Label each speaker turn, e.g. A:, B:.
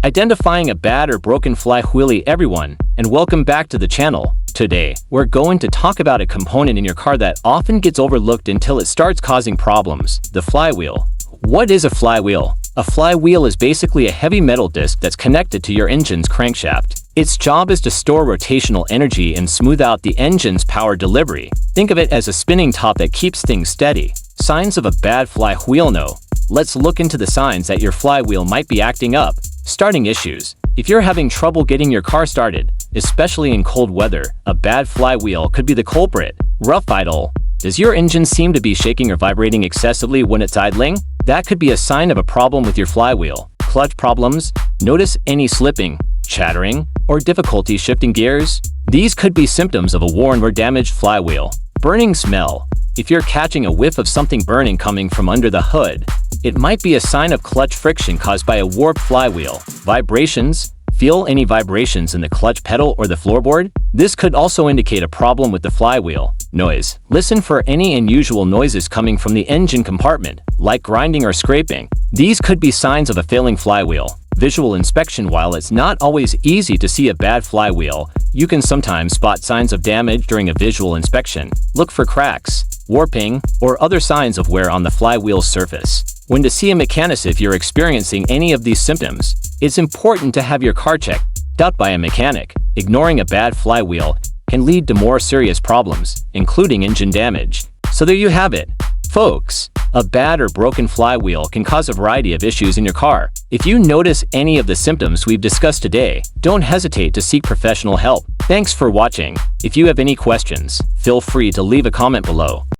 A: Identifying a bad or broken flywheel. Everyone, and welcome back to the channel. Today, we're going to talk about a component in your car that often gets overlooked until it starts causing problems: the flywheel. What is a flywheel? A flywheel is basically a heavy metal disc that's connected to your engine's crankshaft. Its job is to store rotational energy and smooth out the engine's power delivery. Think of it as a spinning top that keeps things steady. Signs of a bad flywheel. No. Let's look into the signs that your flywheel might be acting up. Starting issues. If you're having trouble getting your car started, especially in cold weather, a bad flywheel could be the culprit. Rough idle. Does your engine seem to be shaking or vibrating excessively when it's idling? That could be a sign of a problem with your flywheel. Clutch problems. Notice any slipping, chattering, or difficulty shifting gears? These could be symptoms of a worn or damaged flywheel. Burning smell. If you're catching a whiff of something burning coming from under the hood, it might be a sign of clutch friction caused by a warped flywheel. Vibrations. Feel any vibrations in the clutch pedal or the floorboard? This could also indicate a problem with the flywheel. Noise. Listen for any unusual noises coming from the engine compartment, like grinding or scraping. These could be signs of a failing flywheel. Visual inspection. While it's not always easy to see a bad flywheel, you can sometimes spot signs of damage during a visual inspection. Look for cracks, warping, or other signs of wear on the flywheel's surface. When to see a mechanic if you're experiencing any of these symptoms. It's important to have your car checked out by a mechanic. Ignoring a bad flywheel can lead to more serious problems, including engine damage. So there you have it, folks. A bad or broken flywheel can cause a variety of issues in your car. If you notice any of the symptoms we've discussed today, don't hesitate to seek professional help. Thanks for watching. If you have any questions, feel free to leave a comment below.